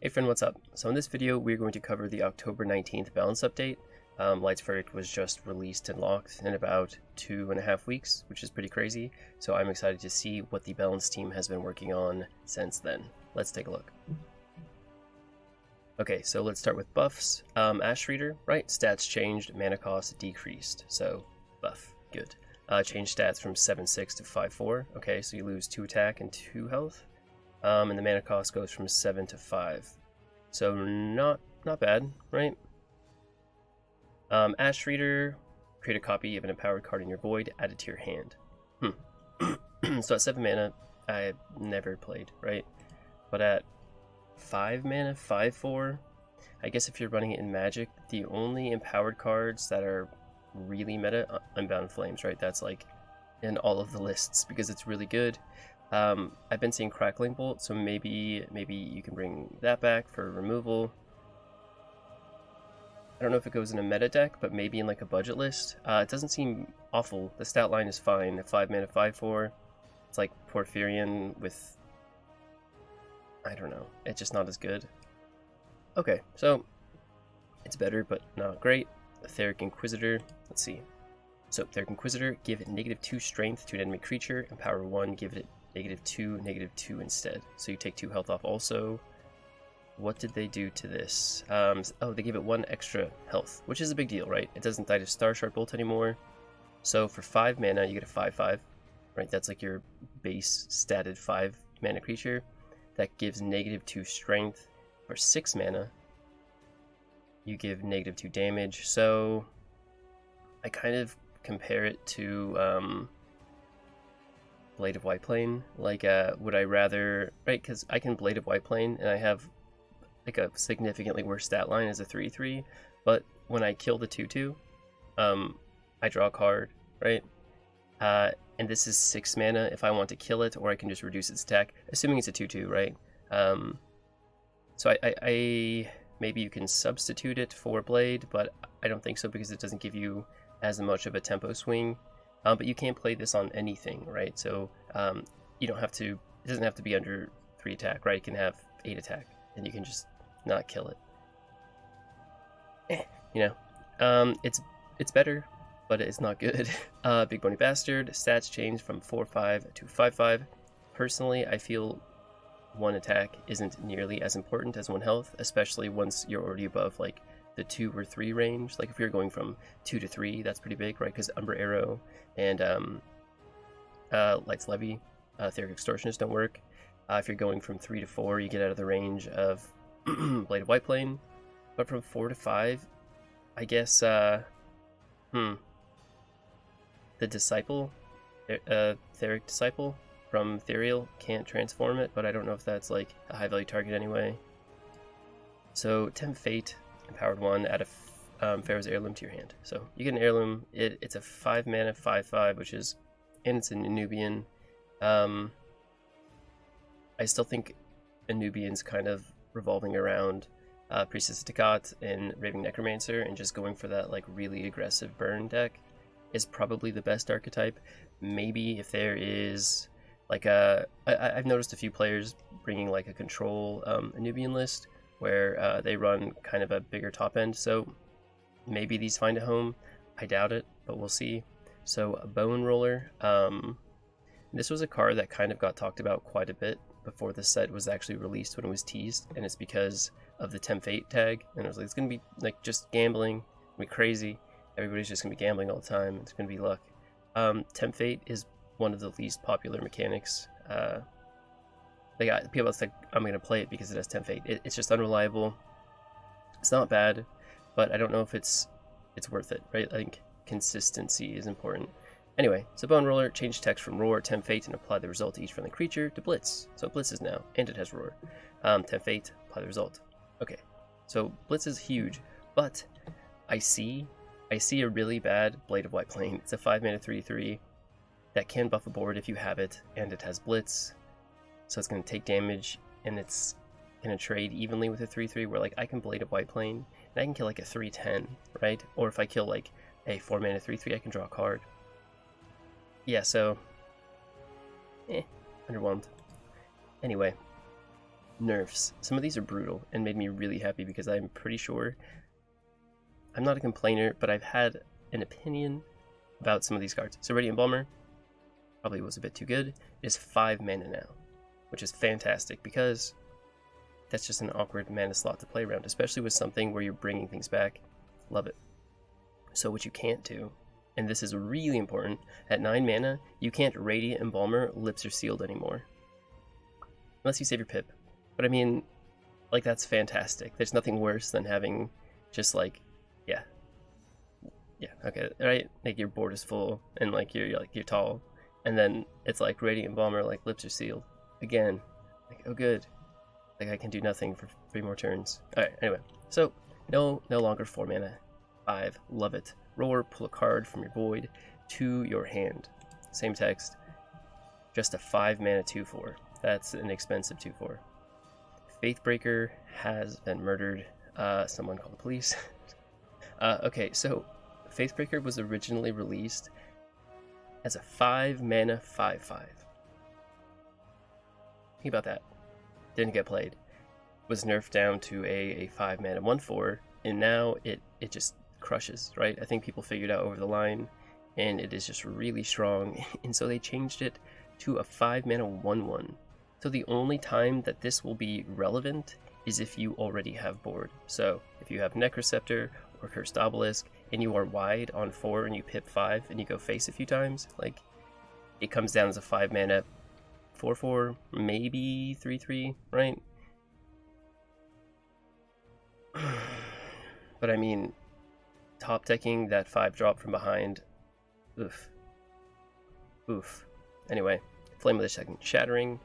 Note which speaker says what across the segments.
Speaker 1: Hey friend, what's up? So in this video, we're going to cover the October 19th balance update. Light's Verdict was just released and locked in about 2.5 weeks, which is pretty crazy. So I'm excited to see what the balance team has been working on since then. Let's take a look. Okay, so let's start with buffs. Ash Reader, right? Stats changed, mana cost decreased. So buff, good. Changed stats from 7-6 to 5-4. Okay, so you lose 2 attack and 2 health. And the mana cost goes from 7 to 5. So not bad, right? Ash Reader, create a copy of an empowered card in your void, add it to your hand. So at 7 mana, I never played, right? But at 5 mana, 5-4, I guess if you're running it in Magic, the only empowered cards that are really meta, Unbound Flames, right? That's like in all of the lists because it's really good. I've been seeing Crackling Bolt, so maybe you can bring that back for removal. I don't know if it goes in a meta deck, but maybe in like a budget list. It doesn't seem awful. The stat line is fine. 5 mana, 5-4. It's like Porphyrion with... I don't know. It's just not as good. Okay, so it's better, but not great. Etheric Inquisitor. Let's see. So Etheric Inquisitor, give it -2 strength to an enemy creature, and power 1, give it -2, -2 instead. So you take 2 health off also. What did they do to this? Oh, they gave it 1 extra health, which is a big deal, right? It doesn't die to Star Shard Bolt anymore. So for 5 mana, you get a 5/5, right? That's like your base statted 5 mana creature. That gives -2 strength. For 6 mana, you give -2 damage. So I kind of compare it to Blade of Whiteplane. Like, would I rather, right? Because I can Blade of Whiteplane and I have like a significantly worse stat line as a 3/3, but when I kill the 2/2, I draw a card, right? And this is 6 mana if I want to kill it, or I can just reduce its attack, assuming it's a 2/2, right? So I maybe you can substitute it for Blade, but I don't think so because it doesn't give you as much of a tempo swing. But you can play this on anything, right? So you don't have to. It doesn't have to be under 3 attack, right? It can have 8 attack, and you can just not kill it. It's better, but it's not good. Big Bony Bastard. Stats change from 4/5 to 5/5. Personally, I feel 1 attack isn't nearly as important as 1 health, especially once you're already above like the 2 or 3 range. Like if you're going from 2 to 3, that's pretty big, right? Because Umber Arrow and Light's Levy, Etheric Extortionist don't work. If you're going from 3 to 4, you get out of the range of Blade of Whiteplane. But from 4 to 5, I guess the Disciple, Etheric Disciple from Ethereal can't transform it, but I don't know if that's like a high value target anyway. So Tempt Fate, empowered 1, add a Pharaoh's Heirloom to your hand. So you get an heirloom. It's a 5 mana 5/5, which is, and it's an Anubian. I still think Anubian's kind of revolving around Priestess of Takat and Raving Necromancer, and just going for that like really aggressive burn deck is probably the best archetype. Maybe if there is like I've noticed a few players bringing like a control Anubian list where they run kind of a bigger top end, so maybe these find a home. I doubt it, but we'll see. So Bone Roller, this was a card that kind of got talked about quite a bit before the set was actually released when it was teased, and it's because of the Tempt Fate tag, and it was like, it's gonna be like just gambling, be crazy, everybody's just gonna be gambling all the time, it's gonna be luck. Tempt Fate is one of the least popular mechanics. People that's like, I'm gonna play it because it has Tempt Fate. It's just unreliable. It's not bad, but I don't know if it's worth it, right? I think consistency is important. Anyway, so Bone Roller, change text from Roar, Tempt Fate, and apply the result to each friendly creature to Blitz. So it blitzes now, and it has Roar. Tempt Fate, apply the result. Okay, so Blitz is huge, but I see a really bad Blade of Whiteplane. It's a 5 mana 3/3 that can buff a board if you have it, and it has Blitz. So it's going to take damage, and it's going to trade evenly with a 3/3, where like I can Blade of Whiteplane, and I can kill like a 3/10, right? Or if I kill like a 4 mana 3/3, I can draw a card. Yeah, so underwhelmed. Anyway, nerfs. Some of these are brutal and made me really happy because I'm pretty sure, I'm not a complainer, but I've had an opinion about some of these cards. So Radiant Balmer probably was a bit too good. It is 5 mana now, which is fantastic because that's just an awkward mana slot to play around, especially with something where you're bringing things back. Love it. So what you can't do, and this is really important, at 9 mana, you can't Radiant Embalmer Lips Are Sealed anymore. Unless you save your Pip. But I mean, like, that's fantastic. There's nothing worse than having just like, yeah, okay, right? Like your board is full and like you're tall, and then it's like Radiant Embalmer, like Lips Are Sealed. Again, like, oh good. Like I can do nothing for 3 more turns. Alright, anyway. So no longer 4 mana. 5. Love it. Roar, pull a card from your void to your hand. Same text. Just a 5 mana 2/4. That's an expensive 2/4. Facebreaker has been murdered. Someone call the police. Okay, so Facebreaker was originally released as a 5 mana 5/5. Think about that. Didn't get played. Was nerfed down to a 5 mana 1/4, and now it just crushes, right? I think people figured out over the line, and it is just really strong, and so they changed it to a 5 mana 1/1. So the only time that this will be relevant is if you already have board. So if you have Necroceptor or Cursed Obelisk, and you are wide on 4 and you pip 5 and you go face a few times, like, it comes down as a 5 mana 4/4, maybe 3/3, right? But I mean, top decking that 5-drop from behind, oof. Anyway, Flame of the Second Shattering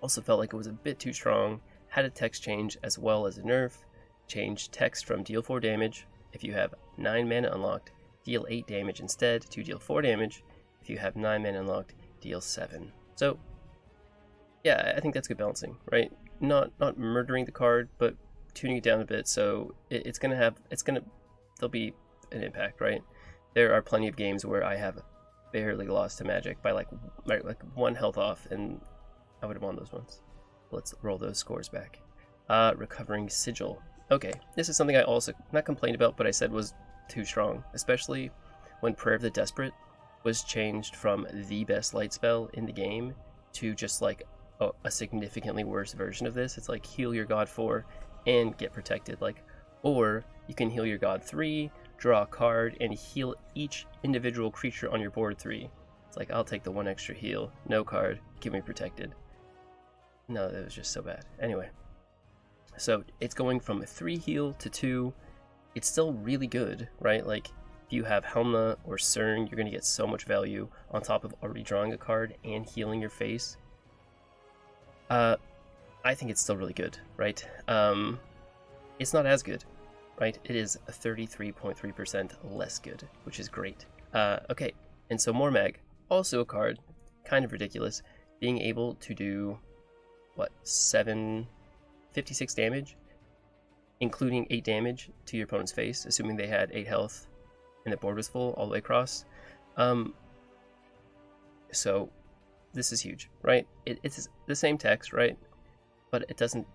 Speaker 1: also felt like it was a bit too strong. Had a text change as well as a nerf. Changed text from deal 4 damage if you have 9 mana unlocked, deal 8 damage instead, to deal 4 damage if you have 9 mana unlocked, deal 7. So yeah, I think that's good balancing, right? Not murdering the card, but tuning it down a bit, so there'll be an impact, right? There are plenty of games where I have barely lost to Magic by like 1 health off, and I would have won those ones. Let's roll those scores back. Recovering Sigil. Okay, this is something I also not complained about, but I said was too strong, especially when Prayer of the Desperate was changed from the best light spell in the game to just like a significantly worse version of this. It's like heal your god 4 and get protected, like, or you can heal your god 3, draw a card, and heal each individual creature on your board 3. It's like, I'll take the 1 extra heal, no card, get me protected. No, that was just so bad. Anyway, so it's going from a 3 heal to 2. It's still really good, right? Like, if you have Helma or Cern, you're going to get so much value on top of already drawing a card and healing your face. I think it's still really good, right? It's not as good, right? It is 33.3% less good, which is great. Okay, and so Mormag, also a card, kind of ridiculous, being able to do, what, 56 damage, including 8 damage to your opponent's face, assuming they had 8 health and the board was full all the way across. So this is huge, right? It's the same text, right? But it doesn't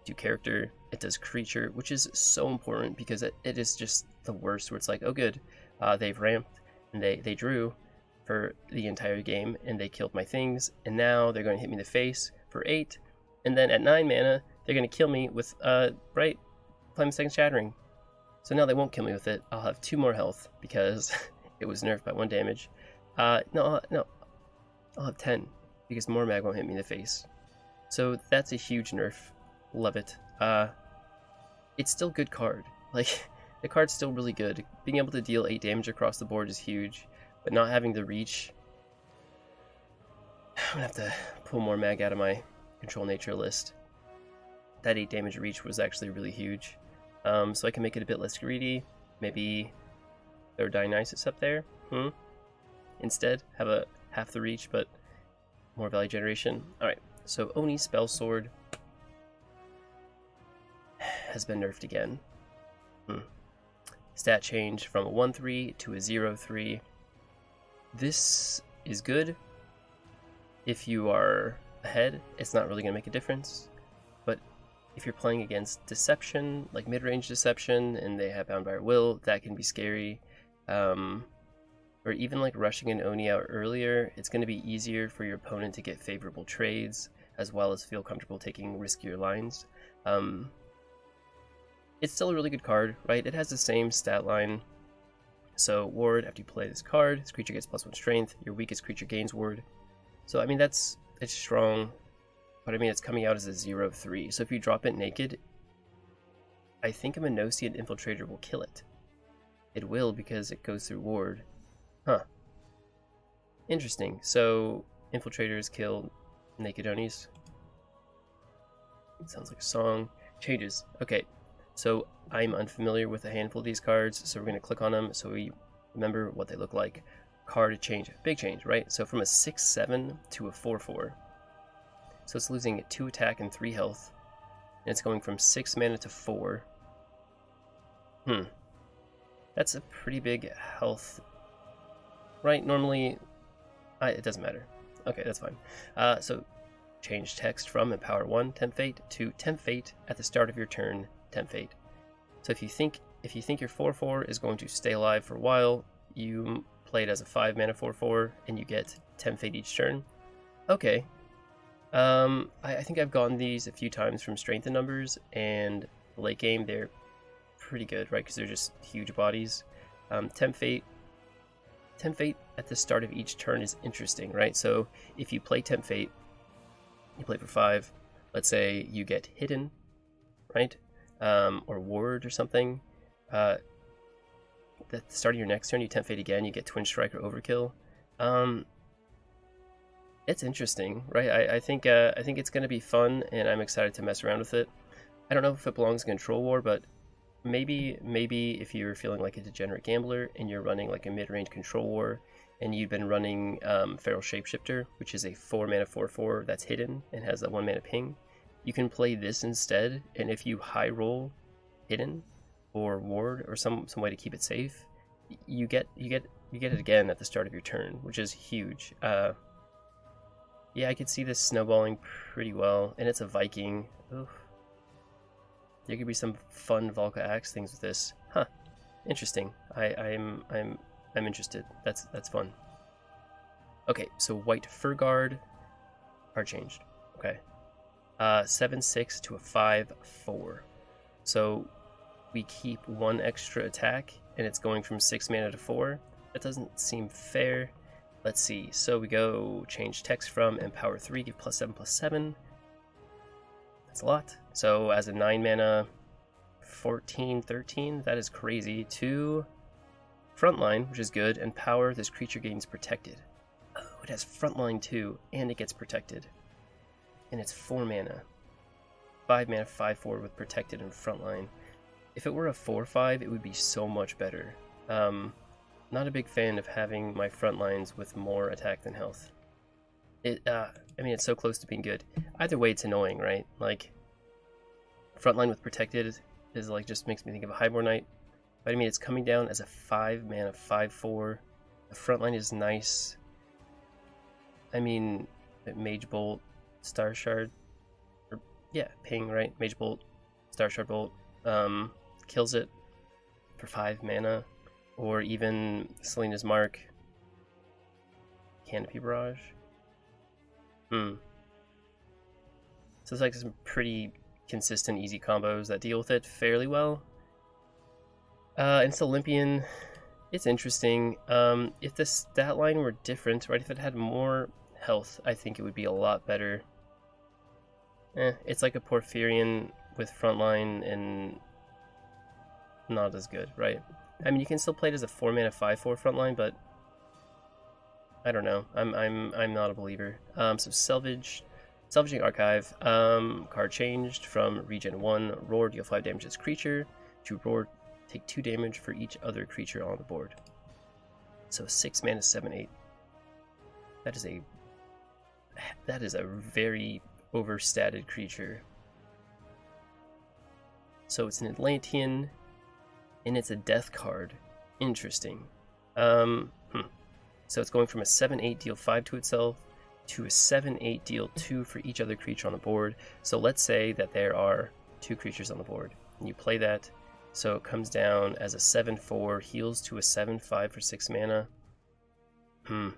Speaker 1: do character, it does creature, which is so important because it is just the worst, where it's like, oh good, they've ramped and they drew for the entire game and they killed my things, and now they're going to hit me in the face for 8, and then at 9 mana they're going to kill me with right, Flame of the Second Shattering. So now they won't kill me with it. I'll have 2 more health because it was nerfed by 1 damage. No, I'll have 10 because Mormag won't hit me in the face. So that's a huge nerf. Love it. It's still a good card. Like, the card's still really good. Being able to deal 8 damage across the board is huge, but not having the reach, I'm gonna have to pull more mag out of my control nature list. That 8 damage reach was actually really huge. So I can make it a bit less greedy. Maybe throw Dionysus up there. Instead, have a half the reach, but more value generation. Alright, so Oni Spell Sword has been nerfed again. Stat change from a 1/3 to a 0/3. This is good if you are ahead. It's not really going to make a difference. if you're playing against Deception, like mid-range Deception, and they have Bound by Our Will, that can be scary. Or even like rushing an Oni out earlier, it's going to be easier for your opponent to get favorable trades, as well as feel comfortable taking riskier lines. It's still a really good card, right? It has the same stat line. So Ward, after you play this card, this creature gets +1 strength, your weakest creature gains Ward. So I mean, it's strong, but I mean, it's coming out as a 0/3. So if you drop it naked, I think a Manosian Infiltrator will kill it. It will, because it goes through Ward. Huh. Interesting. So Infiltrators kill naked Onis. Sounds like a song. Changes. Okay. So I'm unfamiliar with a handful of these cards, so we're going to click on them so we remember what they look like. Card change. Big change, right? So from a 6/7 to a 4/4. So it's losing 2 attack and 3 health. And it's going from 6 mana to 4. That's a pretty big health. Right? Normally, it doesn't matter. Okay, that's fine. So change text from Empower 1, Tempt Fate, to Tempt Fate at the start of your turn, Tempt Fate. So if you think your 4/4 is going to stay alive for a while, you play it as a 5 mana 4/4, and you get Tempt Fate each turn. Okay. I think I've gotten these a few times from Strength in Numbers, and late game they're pretty good, right? Because they're just huge bodies. Tempt Fate at the start of each turn is interesting, right? So if you play Tempt Fate, you play for 5, let's say you get Hidden, right? Or Ward or something. At the start of your next turn, you Tempt Fate again, you get Twin Strike or Overkill. It's interesting, right? I think it's going to be fun, and I'm excited to mess around with it. I don't know if it belongs in Control War, but maybe if you're feeling like a degenerate gambler and you're running like a mid-range Control War, and you've been running Feral Shapeshifter, which is a 4 mana 4/4 that's hidden and has that 1 mana ping, you can play this instead. And if you high roll Hidden or Ward or some way to keep it safe, you get it again at the start of your turn, which is huge. Yeah, I could see this snowballing pretty well, and it's a Viking. Oof. There could be some fun Volca Axe things with this. Huh. Interesting. I'm interested. That's fun. Okay, so White Fur Guard are changed. Okay. 7/6 to a 5/4. So we keep 1 extra attack, and it's going from 6 mana to 4. That doesn't seem fair. Let's see. So we go change text from Empower 3, give +7/+7. That's a lot. So as a 9 mana 14/13, that is crazy. To Frontline, which is good, and Power, this creature gains protected. Oh, it has Frontline too, and it gets protected. And it's 4 mana. 5 mana 5/4 with protected and Frontline. If it were a 4/5, it would be so much better. Not a big fan of having my front lines with more attack than health. I mean, it's so close to being good. Either way, it's annoying, right? Like, frontline with protected is like, just makes me think of a Highborn Knight. But I mean, it's coming down as a 5 mana 5/4. The frontline is nice. I mean, Mage Bolt, Star Shard, or yeah, ping, right? Mage Bolt, Star Shard Bolt, kills it for 5 mana. Or even Selena's Mark, Canopy Barrage. So it's like some pretty consistent, easy combos that deal with it fairly well. And it's Olympian. It's interesting. If the stat line were different, right? If it had more health, I think it would be a lot better. It's like a Porphyrion with frontline and not as good, right? I mean, you can still play it as a 4 mana 5/4 frontline, but I don't know. I'm not a believer. So Salvaging Archive, card changed from Regen 1, Roar, deal 5 damage to this creature, to Roar, take 2 damage for each other creature on the board. So 6 mana 7/8. That is a very overstated creature. So it's an Atlantean, and it's a death card. Interesting. So it's going from a 7/8 deal 5 to itself to a 7/8 deal 2 for each other creature on the board. So let's say that there are 2 creatures on the board. And you play that, so it comes down as a 7/4, heals to a 7/5 for 6 mana. I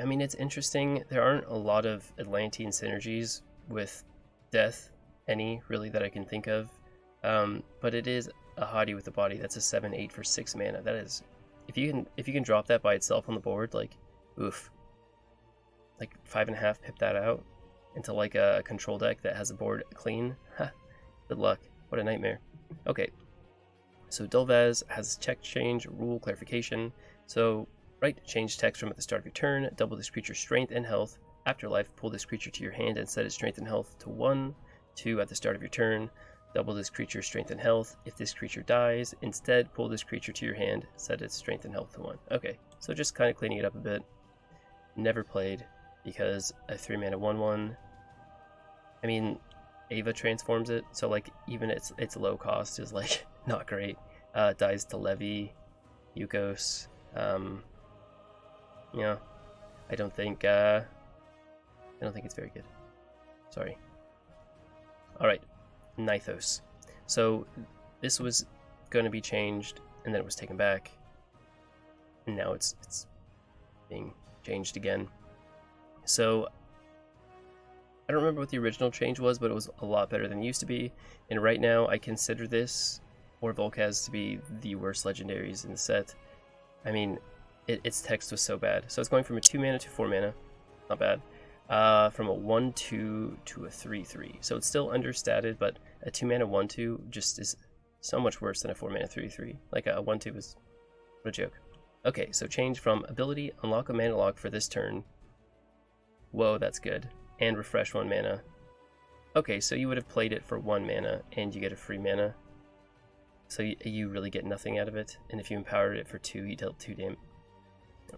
Speaker 1: mean, it's interesting. There aren't a lot of Atlantean synergies with death, any really that I can think of. But it is a hoodie with a body. That's a 7/8 for 6 mana. That is, if you can drop that by itself on the board, like, oof. Like 5.5, pip that out into like a control deck that has a board clean. Ha, good luck. What a nightmare. Okay, so Delvez has check change, rule clarification. So, right, change text from at the start of your turn, double this creature's strength and health. Afterlife, pull this creature to your hand and set its strength and health to 1. 2 at the start of your turn, double this creature's strength and health. If this creature dies, instead pull this creature to your hand, set its strength and health to 1. Okay, so just kind of cleaning it up a bit. Never played, because a 3 mana 1/1. I mean, Ava transforms it, so like even its low cost is like not great. Dies to Levy, Yukos. Yeah, I don't think it's very good. Sorry. All right, Nithos. So this was going to be changed, and then it was taken back, and now it's being changed again. So I don't remember what the original change was, but it was a lot better than it used to be. And right now I consider this or Volcaz to be the worst legendaries in the set. I mean, its text was so bad. So it's going from a 2 mana to 4 mana, not bad. From a 1/2 to a 3/3. So it's still understated, but a 2 mana 1/2 just is so much worse than a 4 mana 3/3. Like a 1/2 was, what a joke. Okay, so change from ability, unlock a mana lock for this turn. Whoa, that's good. And refresh 1 mana. Okay, so you would have played it for 1 mana and you get a free mana. So you really get nothing out of it. And if you empowered it for 2, you dealt 2 damage.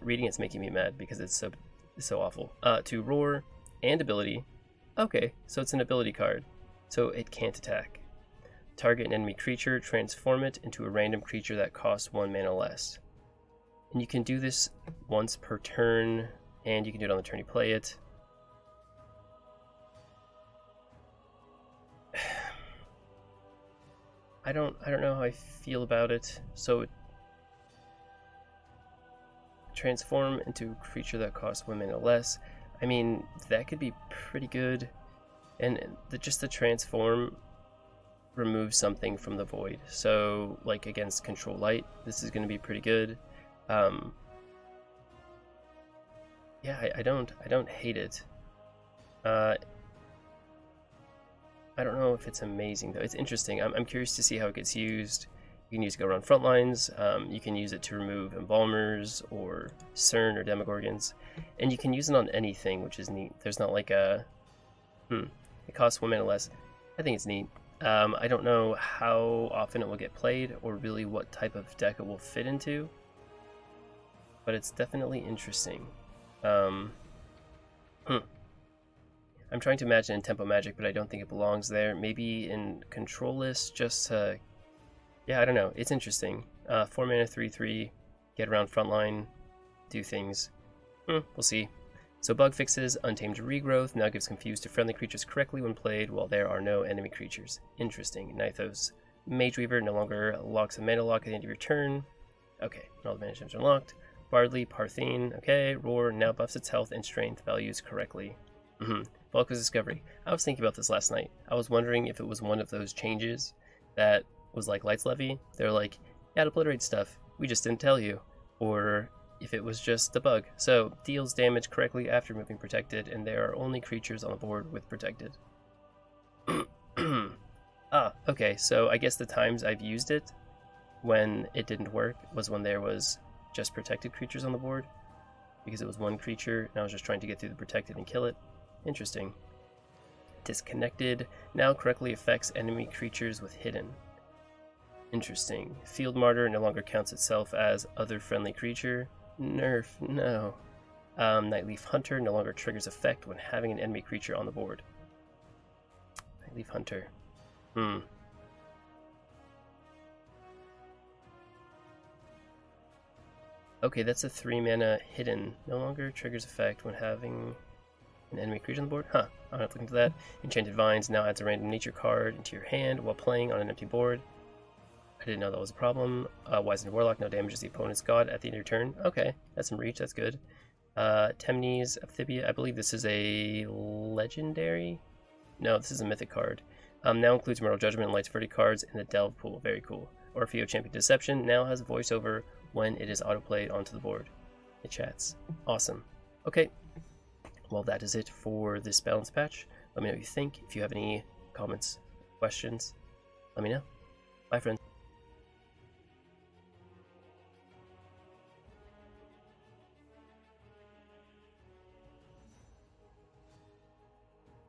Speaker 1: Reading it's making me mad because it's so awful. To roar and ability. Okay, so it's an ability card. So it can't attack. Target an enemy creature, transform it into a random creature that costs 1 mana less. And you can do this once per turn, and you can do it on the turn you play it. I don't know how I feel about it. So transform into a creature that costs 1 mana less. I mean, that could be pretty good. And just the transform removes something from the void. So like against control light, this is going to be pretty good. Yeah, I don't hate it. I don't know if it's amazing though. It's interesting. I'm curious to see how it gets used. You can use it to go around front lines. You can use it to remove embalmers or CERN or demogorgons, and you can use it on anything, which is neat. There's not like a it costs 1 mana less. I think it's neat. I don't know how often it will get played or really what type of deck it will fit into, but it's definitely interesting. I'm trying to imagine in Tempo Magic, but I don't think it belongs there. Maybe in Control List, just to... Yeah, I don't know. It's interesting. 4 mana, 3/3, get around frontline, do things. We'll see. So bug fixes, Untamed Regrowth, now gives Confused to friendly creatures correctly when played while there are no enemy creatures. Interesting. Nithos. Mageweaver no longer locks a mana lock at the end of your turn. Okay, all the mana gems are unlocked. Bardley, Parthene, okay. Roar now buffs its health and strength values correctly. Volca's Discovery. I was thinking about this last night. I was wondering if it was one of those changes that was like Light's Levy. They're like, yeah, it obliterates stuff. We just didn't tell you. Or if it was just the bug. So, deals damage correctly after moving protected, and there are only creatures on the board with protected. Okay, so I guess the times I've used it when it didn't work was when there was just protected creatures on the board. Because it was one creature, and I was just trying to get through the protected and kill it. Interesting. Disconnected now correctly affects enemy creatures with hidden. Interesting. Field Martyr no longer counts itself as other friendly creature. Nerf, no. Nightleaf Hunter no longer triggers effect when having an enemy creature on the board. Nightleaf Hunter. Okay, that's a 3 mana hidden. No longer triggers effect when having an enemy creature on the board? Huh. I'm not looking into that. Enchanted Vines now adds a random nature card into your hand while playing on an empty board. I didn't know that was a problem. Wizened Warlock, no damages the opponent's god at the end of your turn. Okay, that's some reach, that's good. Temnes Amphibia, I believe this is a legendary? No, this is a mythic card. Now includes Mortal Judgment and Light's Verdict cards in the Delve pool. Very cool. Orfeo Champion Deception now has voiceover when it is autoplayed onto the board. It chats. Awesome. Okay. Well, that is it for this balance patch. Let me know what you think. If you have any comments, questions, let me know. Bye, friends.